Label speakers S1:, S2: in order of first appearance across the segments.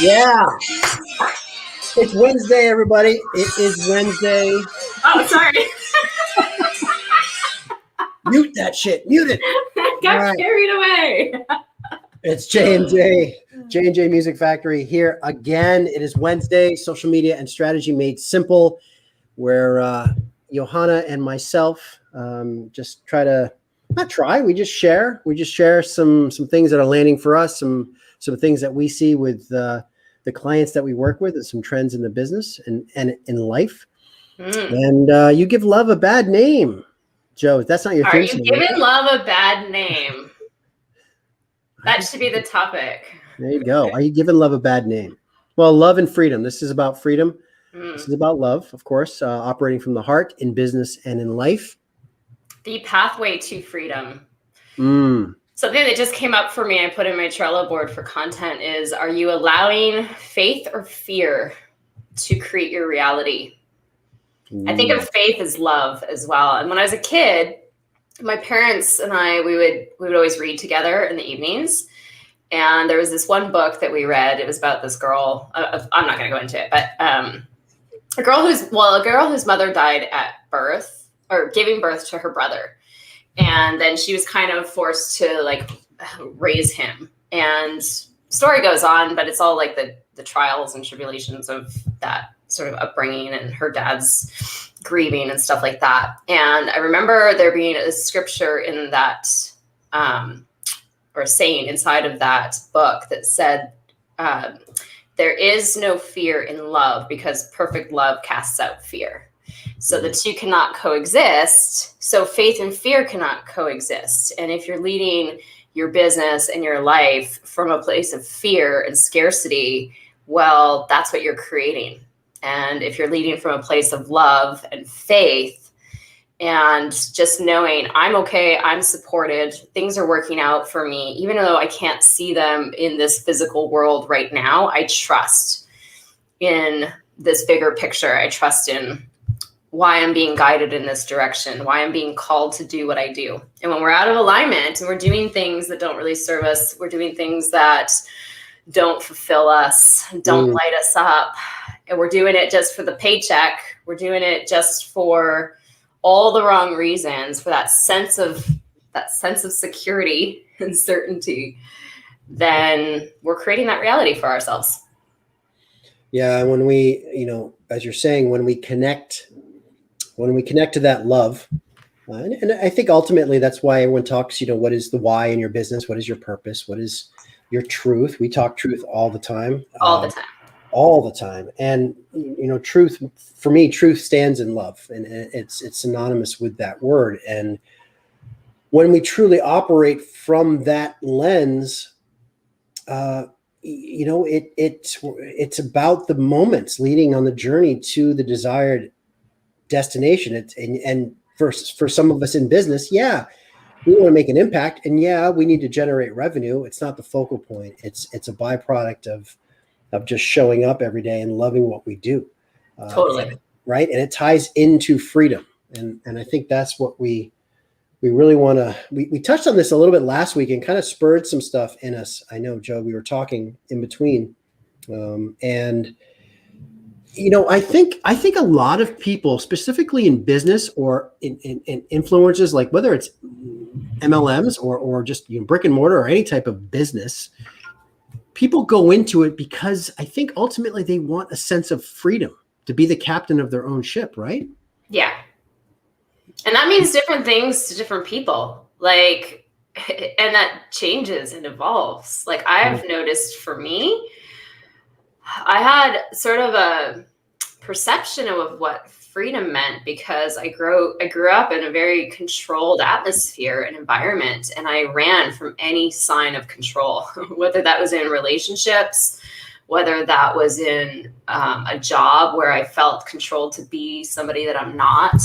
S1: Yeah. It's Wednesday, everybody. It is Wednesday.
S2: Oh, sorry.
S1: Mute that shit. Mute it.
S2: Got carried away.
S1: It's J&J Music Factory here again. It is Wednesday, social media and strategy made simple, where Johanna and myself just we just share. We just share some things that are landing for us, some things that we see with the clients that we work with, and some trends in the business and in life. And you give love a bad name, Joe. That's not your thing.
S2: Are you giving love a bad name? That should be the topic.
S1: There you go. Are you giving love a bad name? Well, love and freedom. This is about freedom. This is about love, of course, operating from the heart in business and in life.
S2: The pathway to freedom. Something that just came up for me, I put in my Trello board for content is, are you allowing faith or fear to create your reality? I think of faith as love as well. And when I was a kid, my parents and I, we would always read together in the evenings. And there was this one book that we read. It was about this girl. I'm not going to go into it, but a girl whose mother died at birth, or giving birth to her brother. And then she was kind of forced to raise him. And story goes on, but it's all like the trials and tribulations of that sort of upbringing and her dad's grieving and stuff like that. And I remember there being a scripture in that, or saying inside of that book that said, there is no fear in love because perfect love casts out fear. So the two cannot coexist. So faith and fear cannot coexist. And if you're leading your business and your life from a place of fear and scarcity, well, that's what you're creating. And if you're leading from a place of love and faith and just knowing I'm okay, I'm supported, things are working out for me, even though I can't see them in this physical world right now, I trust in this bigger picture. I trust in why I'm being guided in this direction, why I'm being called to do what I do. And when we're out of alignment and we're doing things that don't really serve us, we're doing things that don't fulfill us, don't light us up, and we're doing it just for the paycheck, we're doing it just for all the wrong reasons, for that sense of security and certainty, then we're creating that reality for ourselves.
S1: Yeah, when we, as you're saying, when we connect to that love, and I think ultimately that's why everyone talks, what is the why in your business? What is your purpose? What is your truth? We talk truth all the time. All the time. And, truth, for me, truth stands in love, and it's synonymous with that word. And when we truly operate from that lens, it's about the moments leading on the journey to the desired destination. And for some of us in business, we want to make an impact, and we need to generate revenue. It's not the focal point. It's a byproduct of just showing up every day and loving what we do.
S2: Totally.
S1: Right. And it ties into freedom. And I think that's what we really want to, we touched on this a little bit last week and kind of spurred some stuff in us. I know, Joe, we were talking in between. I think a lot of people, specifically in business or in influencers, like whether it's MLMs or just brick and mortar or any type of business, people go into it because I think ultimately they want a sense of freedom to be the captain of their own ship, right?
S2: Yeah. And that means different things to different people. And that changes and evolves. I've noticed for me, I had sort of a perception of what freedom meant because I grew up in a very controlled atmosphere and environment, and I ran from any sign of control, whether that was in relationships, whether that was in a job where I felt controlled to be somebody that I'm not,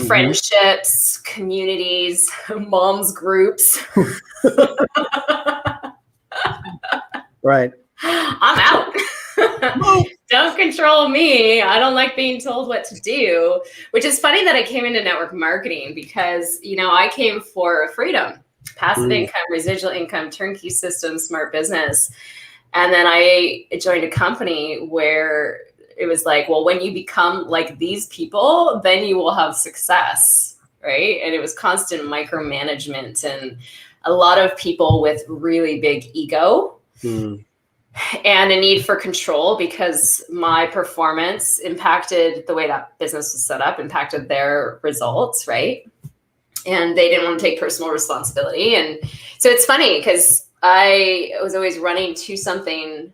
S2: friendships, communities, moms groups.
S1: Right.
S2: I'm out. Don't control me. I don't like being told what to do, which is funny that I came into network marketing because, I came for freedom, passive income, residual income, turnkey system, smart business. And then I joined a company where it was like, well, when you become like these people, then you will have success, right? And it was constant micromanagement and a lot of people with really big ego and a need for control because my performance impacted the way that business was set up, impacted their results, right? And they didn't want to take personal responsibility. And so it's funny because I was always running to something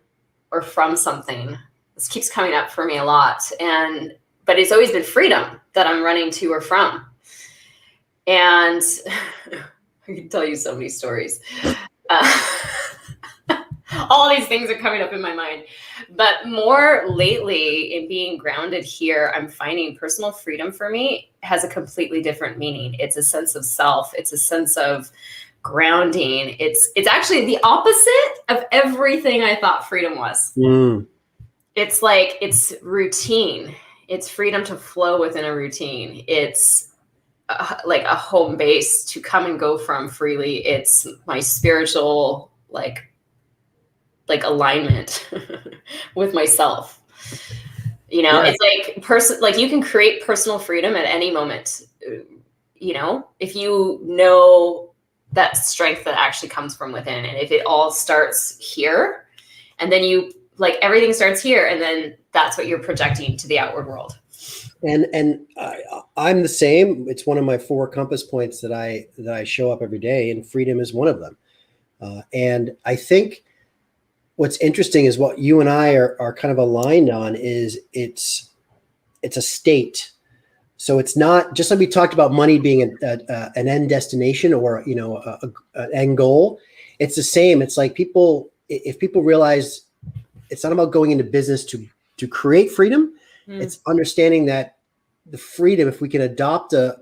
S2: or from something. This keeps coming up for me a lot. But it's always been freedom that I'm running to or from. And I can tell you so many stories. All these things are coming up in my mind. But more lately, in being grounded here, I'm finding personal freedom for me has a completely different meaning. It's a sense of self. It's a sense of grounding. It's actually the opposite of everything I thought freedom was. It's like, it's routine. It's freedom to flow within a routine. It's like a home base to come and go from freely. It's my spiritual, like alignment with myself. It's like you can create personal freedom at any moment, if you know that strength that actually comes from within. And if it all starts here, and then everything starts here, and then that's what you're projecting to the outward world.
S1: And I'm the same. It's one of my 4 compass points that I show up every day, and freedom is one of them. And I think what's interesting is what you and I are kind of aligned on is it's a state. So it's not just like we talked about money being an end destination or, an end goal. It's the same. It's like if people realize it's not about going into business to create freedom. It's understanding that the freedom, if we can adopt a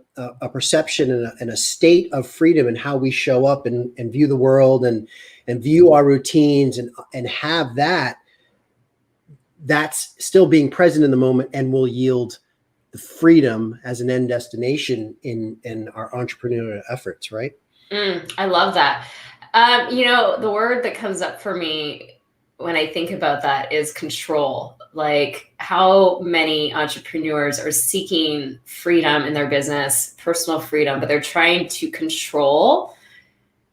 S1: perception and a state of freedom in how we show up and view the world and view our routines and have that's still being present in the moment and will yield the freedom as an end destination in our entrepreneurial efforts, right?
S2: I love that. The word that comes up for me when I think about that is control. Like, how many entrepreneurs are seeking freedom in their business, personal freedom, but they're trying to control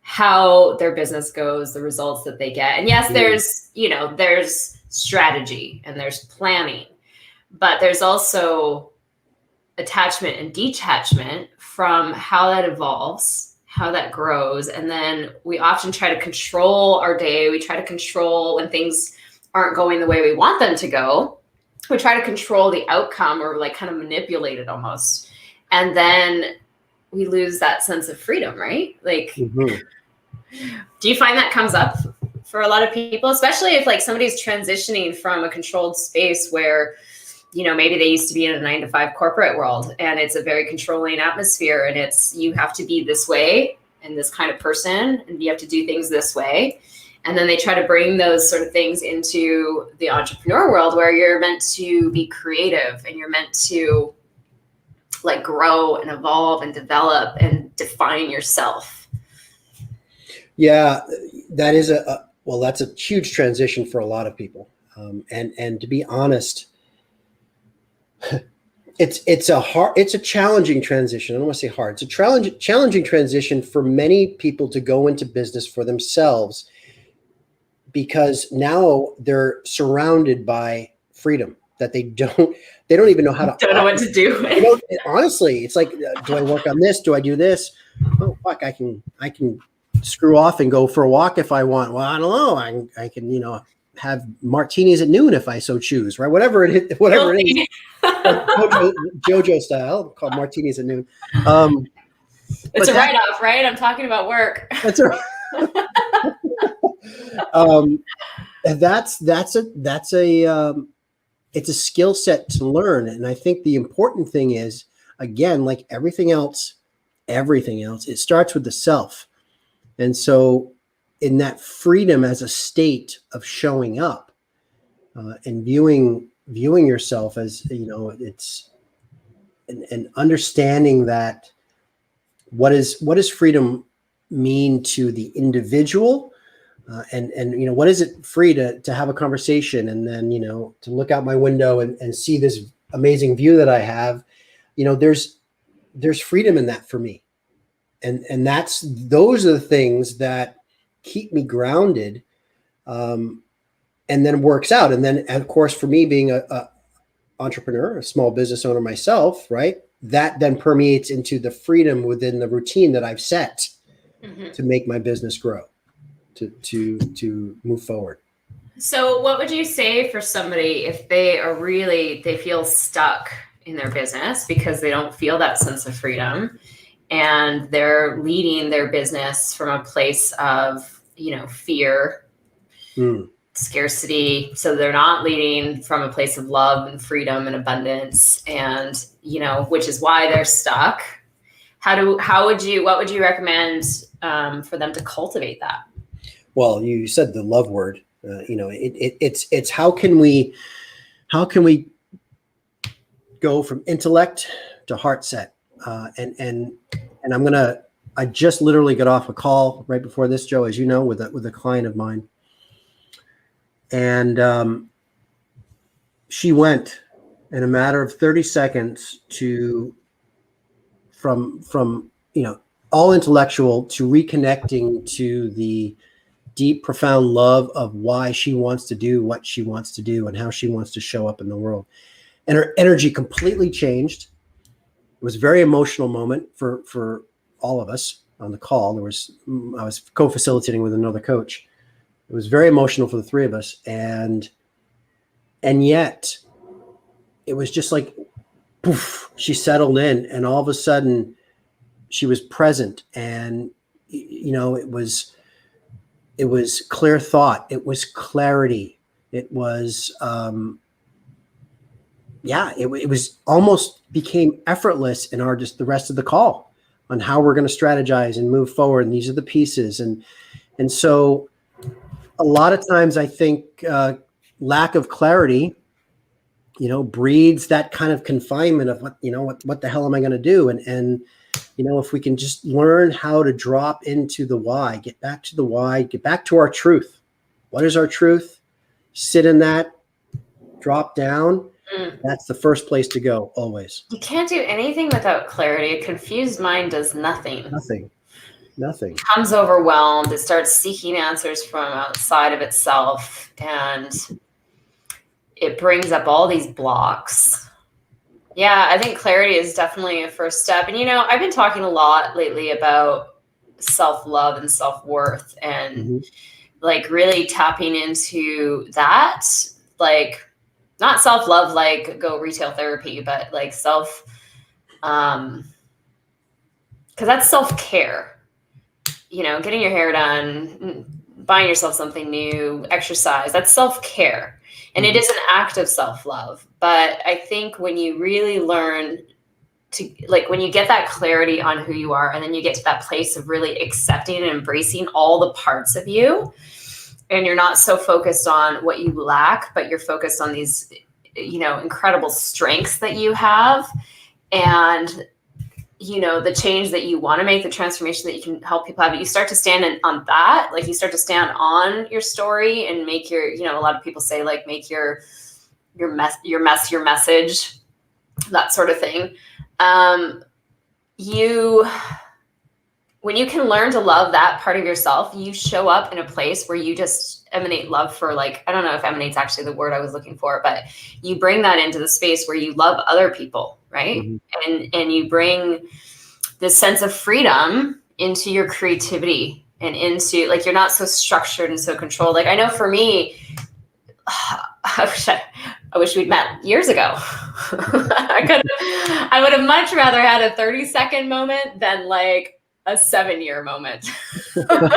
S2: how their business goes, the results that they get. And yes, there's strategy and there's planning, but there's also attachment and detachment from how that evolves, how that grows. And then we often try to control our day. We try to control when things aren't going the way we want them to go. We try to control the outcome or kind of manipulate it almost. And then we lose that sense of freedom, right? Do you find that comes up for a lot of people, especially if somebody's transitioning from a controlled space where, maybe they used to be in a 9-to-5 corporate world and it's a very controlling atmosphere and it's, you have to be this way and this kind of person and you have to do things this way. And then they try to bring those sort of things into the entrepreneur world where you're meant to be creative and you're meant to grow and evolve and develop and define yourself. Yeah,
S1: that is that's a huge transition for a lot of people. And to be honest, it's a challenging transition. I don't want to say hard. It's a challenging transition for many people to go into business for themselves, because now they're surrounded by freedom that they don't even know how to.
S2: Don't know what to do.
S1: Honestly, it's like, do I work on this? Do I do this? Oh, fuck, I can screw off and go for a walk if I want. Well, I don't know. I can, have martinis at noon if I so choose, right? Whatever it is. JoJo style, called martinis at noon.
S2: It's a write-off, right? I'm talking about work.
S1: That's a it's a skill set to learn. And I think the important thing is, again, like everything else, it starts with the self. And so in that freedom as a state of showing up and viewing yourself as, it's and understanding that what does freedom mean to the individual, And what is it free to have a conversation, and then to look out my window and see this amazing view that I have. There's freedom in that for me, and those are the things that keep me grounded, and then works out. And then, of course, for me being a entrepreneur, a small business owner myself, right, that then permeates into the freedom within the routine that I've set to make my business grow, to move forward.
S2: So what would you say for somebody if they feel stuck in their business because they don't feel that sense of freedom, and they're leading their business from a place of, fear, scarcity. So they're not leading from a place of love and freedom and abundance, and, which is why they're stuck. What would you recommend for them to cultivate that?
S1: Well, you said the love word. It's how can we go from intellect to heart set, and I just literally got off a call right before this, Joe, as you know, with a client of mine, and she went in a matter of 30 seconds from all intellectual to reconnecting to the deep, profound love of why she wants to do what she wants to do and how she wants to show up in the world. And her energy completely changed. It was a very emotional moment for all of us on the call. I was co-facilitating with another coach. It was very emotional for the three of us. And yet it was just like, poof, she settled in, and all of a sudden she was present. And, it was clear thought. It was clarity. It was, it was almost became effortless in the rest of the call on how we're going to strategize and move forward. And these are the pieces. And so a lot of times I think lack of clarity, breeds that kind of confinement of what the hell am I going to do? And if we can just learn how to drop into the why, get back to the why, get back to our truth. What is our truth? Sit in that, drop down. That's the first place to go, always.
S2: You can't do anything without clarity. A confused mind does nothing.
S1: Nothing.
S2: It becomes overwhelmed. It starts seeking answers from outside of itself, and it brings up all these blocks. Yeah, I think clarity is definitely a first step. And, I've been talking a lot lately about self-love and self-worth, and like really tapping into that, like not self-love, like go retail therapy, but like self, because that's self-care, getting your hair done, buying yourself something new, exercise, that's self-care. And it is an act of self-love. But I think when you really learn to, like, when you get that clarity on who you are, and then you get to that place of really accepting and embracing all the parts of you, and you're not so focused on what you lack, but you're focused on these, incredible strengths that you have, and, the change that you want to make, the transformation that you can help people have, you start to stand on that. Like, you start to stand on your story and make your, a lot of people say, like, make your message, that sort of thing. When you can learn to love that part of yourself, you show up in a place where you just emanate love for, like, I don't know if emanate's actually the word I was looking for, but you bring that into the space where you love other people, right? And you bring this sense of freedom into your creativity, and into, like, you're not so structured and so controlled. Like, I know for me, I wish we'd met years ago. I would have much rather had a 30-second moment than like a 7-year moment of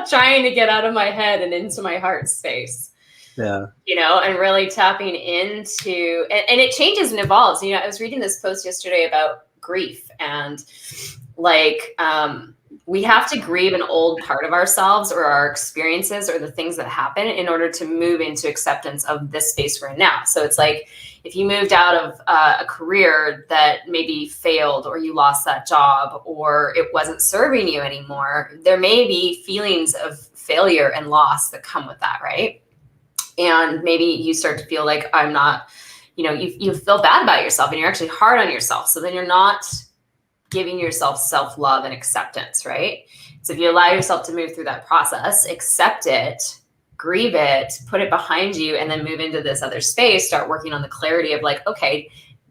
S2: trying to get out of my head and into my heart space.
S1: Yeah.
S2: And really tapping into, and it changes and evolves. I was reading this post yesterday about grief, and like, we have to grieve an old part of ourselves or our experiences or the things that happen in order to move into acceptance of this space we're in now. So it's like, if you moved out of a career that maybe failed, or you lost that job, or it wasn't serving you anymore, there may be feelings of failure and loss that come with that, right? And maybe you start to feel like I'm not, you feel bad about yourself, and you're actually hard on yourself. So then you're not giving yourself self-love and acceptance, right? So if you allow yourself to move through that process, accept it, grieve it, put it behind you, and then move into this other space, start working on the clarity of like, okay,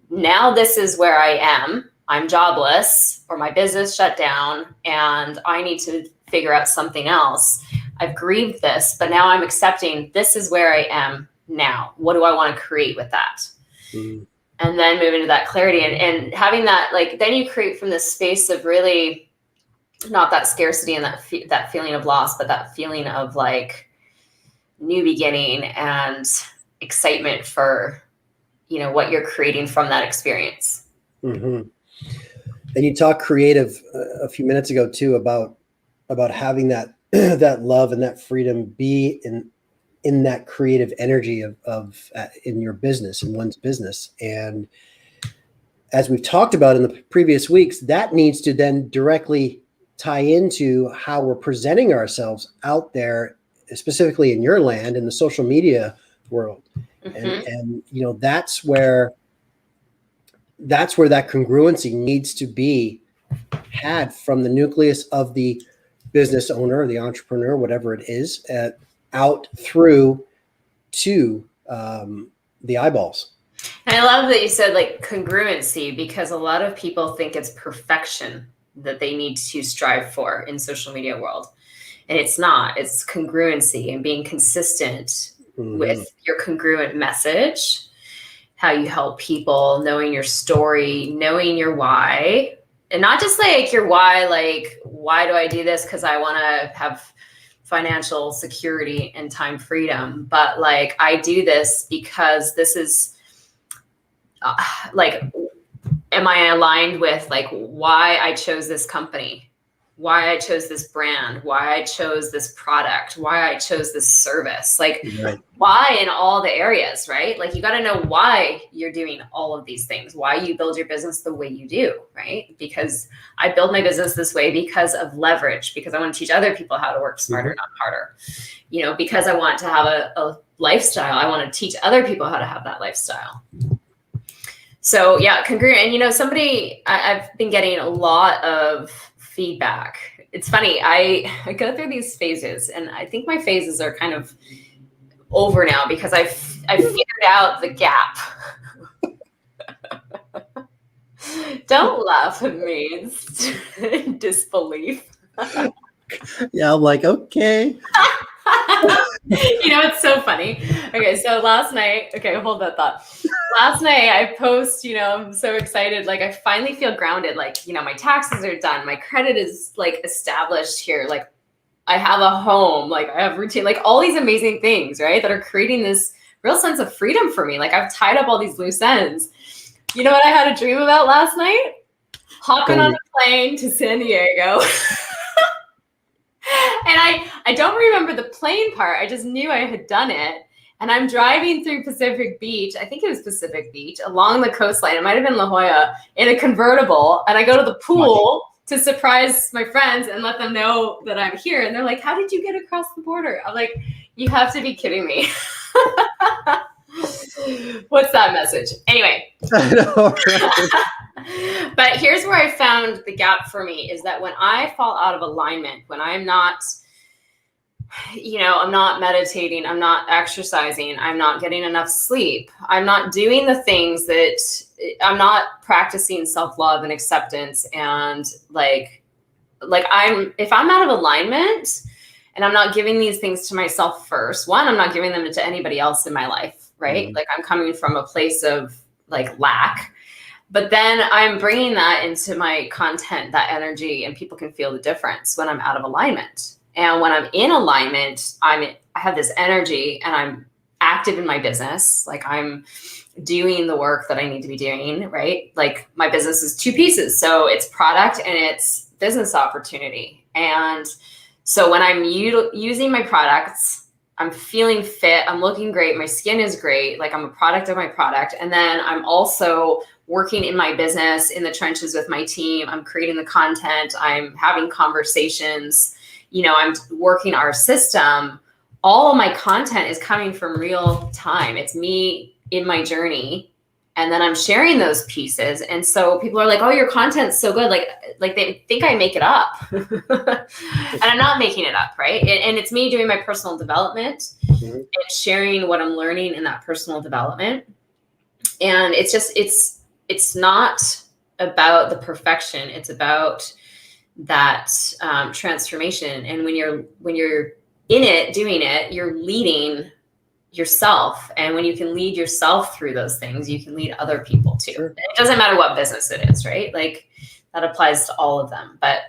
S2: now this is where I am. I'm jobless, or my business shut down, and I need to figure out something else. I've grieved this, but now I'm accepting this is where I am now. What do I want to create with that? Mm. And then move into that clarity and having that, like, then you create from this space of really not that scarcity and that feeling of loss, but that feeling of like new beginning and excitement for, what you're creating from that experience.
S1: Mm-hmm. And you talked creative a few minutes ago too, about having that, that love and that freedom be in that creative energy of in your business, in one's business. And as we've talked about in the previous weeks, that needs to then directly tie into how we're presenting ourselves out there, specifically in your land, in the social media world. Mm-hmm. And that's where that congruency needs to be had from the nucleus of the business owner or the entrepreneur, whatever it is, out through to the eyeballs.
S2: And I love that you said like congruency, because a lot of people think it's perfection that they need to strive for in social media world. And it's not. It's congruency and being consistent with your congruent message, how you help people, knowing your story, knowing your why. And not just like your why, like, why do I do this? Because I want to have financial security and time freedom. But like, I do this because this is like, am I aligned with like why I chose this company, why I chose this brand, why I chose this product, why I chose this service, like right. Why in all the areas, right? Like you got to know why you're doing all of these things, why you build your business the way you do, right? Because I build my business this way because of leverage, because I want to teach other people how to work smarter, not harder, because I want to have a lifestyle. I want to teach other people how to have that lifestyle. So yeah, congruent. And I've been getting a lot of feedback. It's funny. I go through these phases, and I think my phases are kind of over now because I've figured out the gap. Don't laugh at me. It's disbelief.
S1: Yeah, I'm like, okay.
S2: It's so funny. Okay, so last night, hold that thought. Last night I post, I'm so excited. Like I finally feel grounded. Like, my taxes are done. My credit is like established here. Like I have a home, like I have routine, like all these amazing things, right? That are creating this real sense of freedom for me. Like I've tied up all these loose ends. You know what I had a dream about last night? Hopping on a plane to San Diego. And I don't remember the plane part. I just knew I had done it. And I'm driving through Pacific Beach. I think it was Pacific Beach along the coastline. It might've been La Jolla in a convertible. And I go to the pool to surprise my friends and let them know that I'm here. And they're like, how did you get across the border? I'm like, you have to be kidding me. What's that message? Anyway. I know, right? But here's where I found the gap for me is that when I fall out of alignment, when I'm not, I'm not meditating, I'm not exercising, I'm not getting enough sleep, I'm not doing the things that I'm not practicing self-love and acceptance. And if I'm out of alignment and I'm not giving these things to myself first, one, I'm not giving them to anybody else in my life, right? Mm-hmm. Like I'm coming from a place of like lack, but then I'm bringing that into my content, that energy, and people can feel the difference when I'm out of alignment. And when I'm in alignment, I have this energy and I'm active in my business. Like I'm doing the work that I need to be doing, right? Like my business is two pieces. So it's product and it's business opportunity. And so when I'm using my products, I'm feeling fit, I'm looking great, my skin is great, like I'm a product of my product. And then I'm also working in my business in the trenches with my team. I'm creating the content, I'm having conversations, I'm working our system. All of my content is coming from real time. It's me in my journey. And then I'm sharing those pieces. And so people are like, oh, your content's so good. Like they think I make it up. And I'm not making it up, right? And it's me doing my personal development and sharing what I'm learning in that personal development. And it's not about the perfection. It's about that transformation. And when you're in it, doing it, you're leading yourself. And when you can lead yourself through those things, you can lead other people too. Sure. It doesn't matter what business it is, right? Like that applies to all of them. But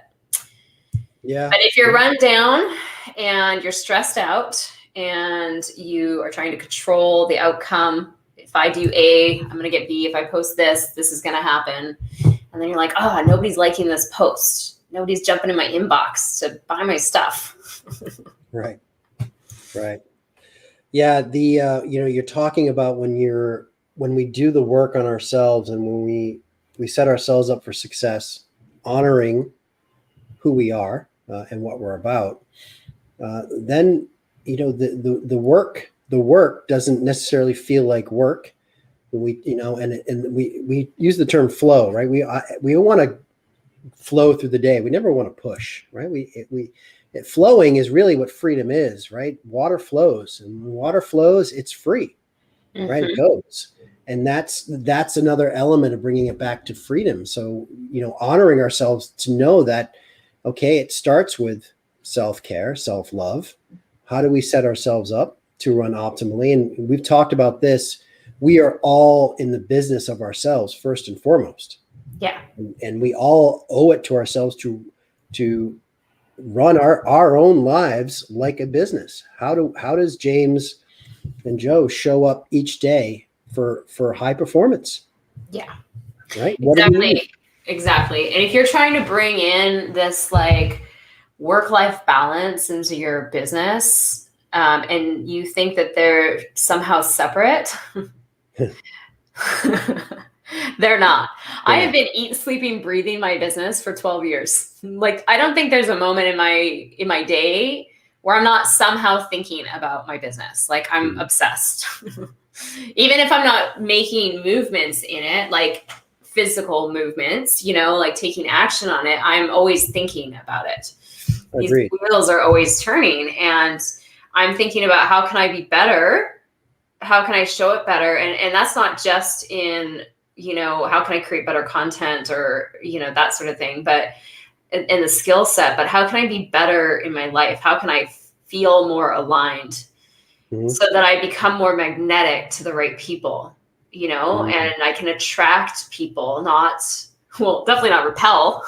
S2: if you're run down and you're stressed out and you are trying to control the outcome, if I do A, I'm going to get B. If I post this, this is going to happen. And then you're like, oh, nobody's liking this post. Nobody's jumping in my inbox to buy my stuff.
S1: Right. Yeah. You're talking about when we do the work on ourselves and when we set ourselves up for success, honoring who we are and what we're about, then, the work doesn't necessarily feel like work. We use the term flow, right? We want to flow through the day. We never want to push, right? Flowing is really what freedom is, right? Water flows, and when water flows, it's free, right? It goes. And that's another element of bringing it back to freedom. So, honoring ourselves to know that, okay, it starts with self-care, self-love. How do we set ourselves up to run optimally? And we've talked about this. We are all in the business of ourselves first and foremost.
S2: Yeah.
S1: And we all owe it to ourselves to run our own lives like a business. How does James and Joe show up each day for high performance?
S2: Yeah.
S1: Right.
S2: Exactly. And if you're trying to bring in this like work-life balance into your business, and you think that they're somehow separate, they're not. Yeah. I have been eating, sleeping, breathing my business for 12 years. Like, I don't think there's a moment in my day where I'm not somehow thinking about my business. Like, I'm obsessed. Even if I'm not making movements in it, like physical movements, like taking action on it, I'm always thinking about it.
S1: Agreed.
S2: These wheels are always turning, and I'm thinking about how can I be better? How can I show it better? And that's not just in, how can I create better content or, that sort of thing, but in the skill set, but how can I be better in my life? How can I feel more aligned so that I become more magnetic to the right people, and I can attract people, definitely not repel,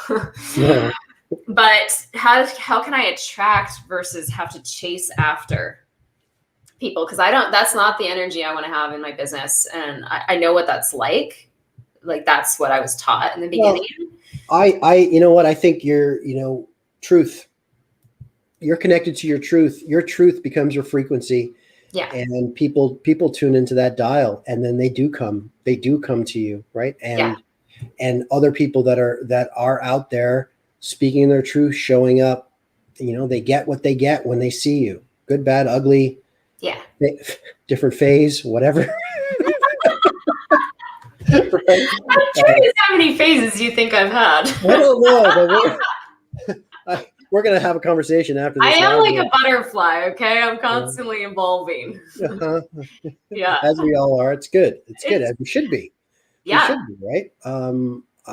S2: yeah. But how can I attract versus have to chase after people? Because that's not the energy I want to have in my business. And I know what that's like. Like, that's what I was taught in the beginning.
S1: Well, I think your truth, you're connected to your truth becomes your frequency.
S2: Yeah.
S1: And people tune into that dial, and then they do come to you. Right. And other people that are out there speaking their truth, showing up, they get what they get when they see you. Good, bad, ugly.
S2: Yeah.
S1: Different phase, whatever. Right?
S2: I'm curious how many phases you think I've had.
S1: I don't know, but we're going to have a conversation after this.
S2: I am like a butterfly, okay? I'm constantly evolving. Yeah.
S1: As we all are. It's good. It's good, as we should be.
S2: Yeah.
S1: We should be, right?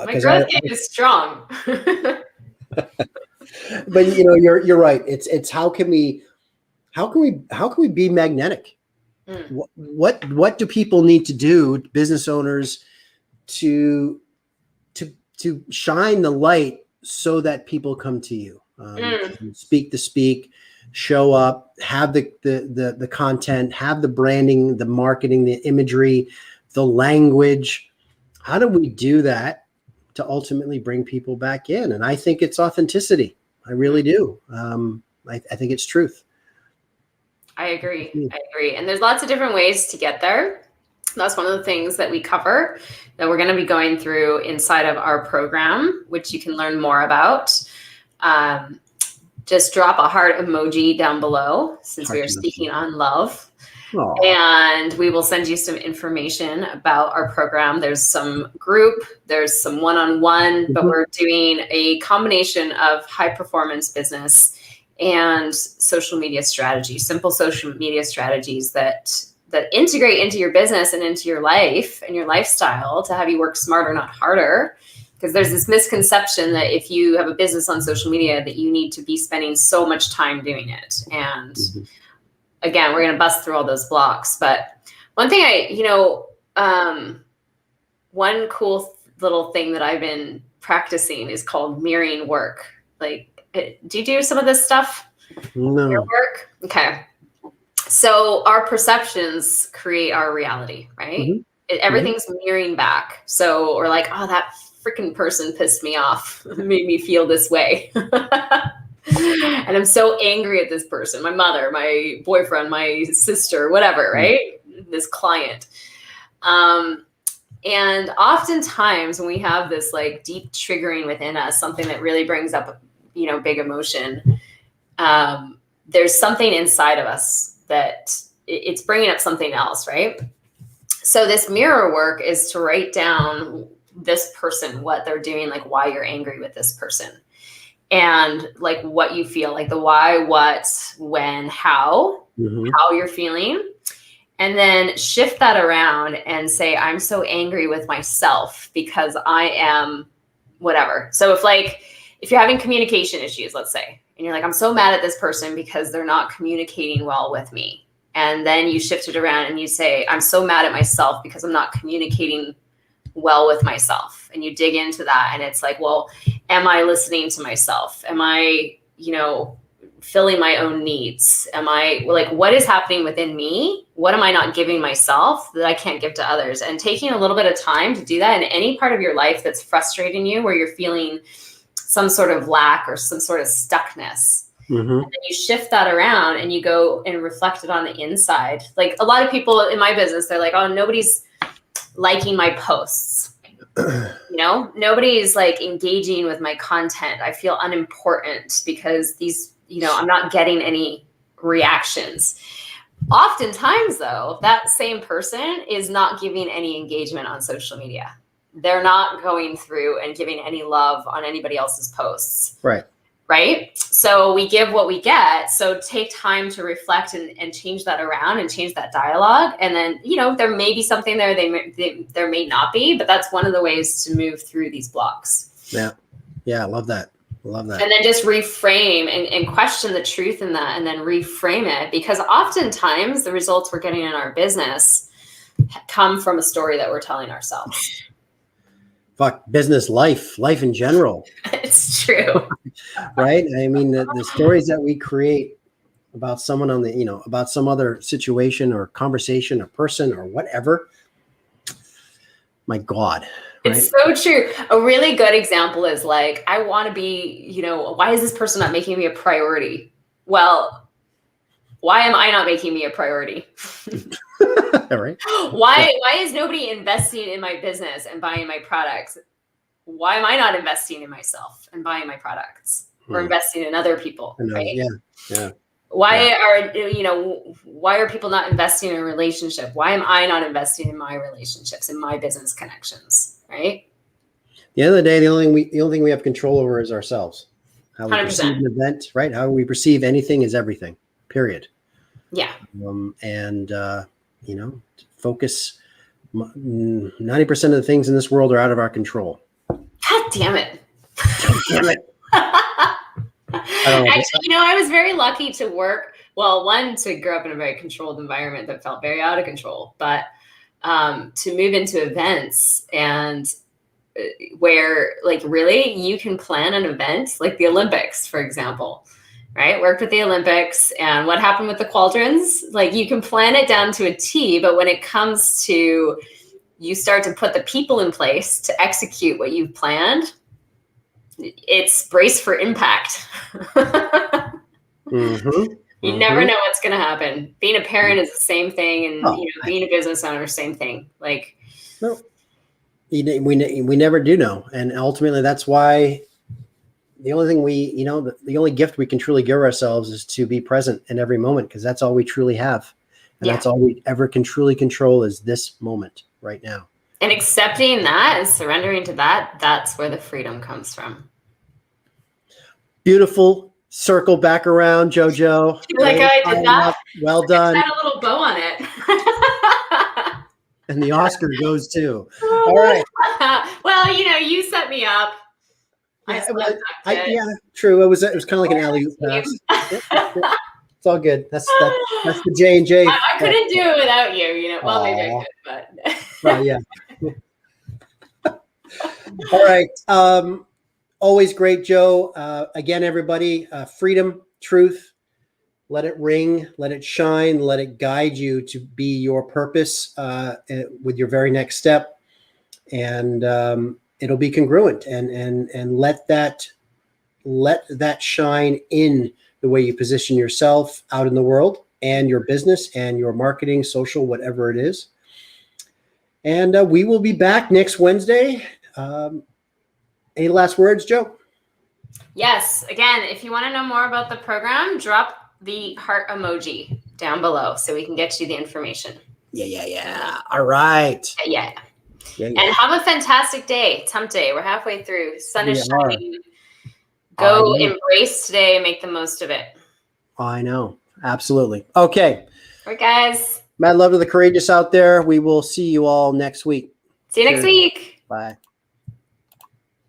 S2: My growth game is strong.
S1: But you're right. It's how can we be magnetic? What do people need to do, business owners, to shine the light so that people come to you? Speak the speak, show up, have the content, have the branding, the marketing, the imagery, the language. How do we do that to ultimately bring people back in? And I think it's authenticity. I really do. I think it's truth.
S2: I agree. And there's lots of different ways to get there. That's one of the things that we cover that we're going to be going through inside of our program, which you can learn more about. Just drop a heart emoji down below since we are speaking on love. Aww. And we will send you some information about our program. There's some group, there's some one-on-one, but we're doing a combination of high performance business and social media strategies, simple social media strategies that integrate into your business and into your life and your lifestyle to have you work smarter, not harder. Because there's this misconception that if you have a business on social media that you need to be spending so much time doing it. And again, we're going to bust through all those blocks. But one thing one cool little thing that I've been practicing is called mirroring work. Like, do you do some of this stuff?
S1: No.
S2: Your work? Okay. So our perceptions create our reality, right? Everything's mirroring back. So we're like, oh, that freaking person pissed me off, made me feel this way. And I'm so angry at this person, my mother, my boyfriend, my sister, whatever, right? This client. And oftentimes when we have this like deep triggering within us, something that really brings up, big emotion, there's something inside of us that it's bringing up something else, right? So this mirror work is to write down this person, what they're doing, like why you're angry with this person, and like what you feel, like the why, what, when, how you're feeling. And then shift that around and say, I'm so angry with myself because I am whatever. So if you're having communication issues, let's say, and you're like, I'm so mad at this person because they're not communicating well with me. And then you shift it around and you say, I'm so mad at myself because I'm not communicating well with myself. And you dig into that. And it's like, well, am I listening to myself? Am I, filling my own needs? Am I like, what is happening within me? What am I not giving myself that I can't give to others? And taking a little bit of time to do that in any part of your life that's frustrating you, where you're feeling some sort of lack or some sort of stuckness. And then you shift that around and you go and reflect it on the inside. Like a lot of people in my business, they're like, oh, nobody's liking my posts. Nobody's like engaging with my content. I feel unimportant because I'm not getting any reactions. Oftentimes though, that same person is not giving any engagement on social media. They're not going through and giving any love on anybody else's posts. Right. So we give what we get. So take time to reflect and change that around and change that dialogue. And then, there may be something there. There may not be, but that's one of the ways to move through these blocks.
S1: Yeah. Yeah. I love that. And
S2: then just reframe and question the truth in that, and then reframe it, because oftentimes the results we're getting in our business come from a story that we're telling ourselves.
S1: Fuck business, life in general.
S2: It's true.
S1: Right? I mean, the stories that we create about someone about some other situation or conversation or person or whatever. My God. Right?
S2: It's so true. A really good example is like, I want to be, why is this person not making me a priority? Well, why am I not making me a priority?
S1: Right.
S2: Why is nobody investing in my business and buying my products? Why am I not investing in myself and buying my products or investing in other people? Right?
S1: Yeah.
S2: Why are people not investing in a relationship? Why am I not investing in my relationships and my business connections? Right.
S1: At the end of the day, the only thing we have control over is ourselves. How we
S2: 100%.
S1: perceive an event, right? How we perceive anything is everything. Period.
S2: Yeah.
S1: Focus. 90% of the things in this world are out of our control.
S2: God damn it.
S1: Damn it.
S2: Actually, I was very lucky to work. Well, one, to grow up in a very controlled environment that felt very out of control, but to move into events and where like really you can plan an event like the Olympics, for example, right? Worked with the Olympics, and what happened with the quadrants, like you can plan it down to a T, but when it comes to you start to put the people in place to execute what you've planned, it's brace for impact. You never know what's going to happen. Being a parent is the same thing. And being a business owner, same thing. Like,
S1: no, we never do know. And ultimately that's why the only thing the only gift we can truly give ourselves is to be present in every moment, because that's all we truly have. And that's all we ever can truly control is this moment right now.
S2: And accepting that and surrendering to that, that's where the freedom comes from.
S1: Beautiful. Circle back around, JoJo.
S2: Like I did that.
S1: Well done.
S2: I had a little bow on it.
S1: And the Oscar goes too. All right.
S2: Well, you set me up.
S1: Yeah, true. It was kind of like an alley-oop pass. It's all good. That's the J&J.
S2: I couldn't do it without you. Well, maybe I could, but.
S1: Well, yeah. All right. Always great, Joe. Again, everybody, freedom, truth, let it ring, let it shine, let it guide you to be your purpose with your very next step. And it'll be congruent, and let that shine in the way you position yourself out in the world, and your business and your marketing, social, whatever it is. And we will be back next Wednesday. Any last words, Joe?
S2: Yes. Again, if you want to know more about the program, drop the heart emoji down below so we can get you the information.
S1: Yeah. All right.
S2: Yeah. And have a fantastic day. It's hump day. We're halfway through. Sun is shining. Go embrace today and make the most of it.
S1: I know. Absolutely. Okay.
S2: All right, guys.
S1: Mad love to the courageous out there. We will see you all next week.
S2: See you next week.
S1: Bye.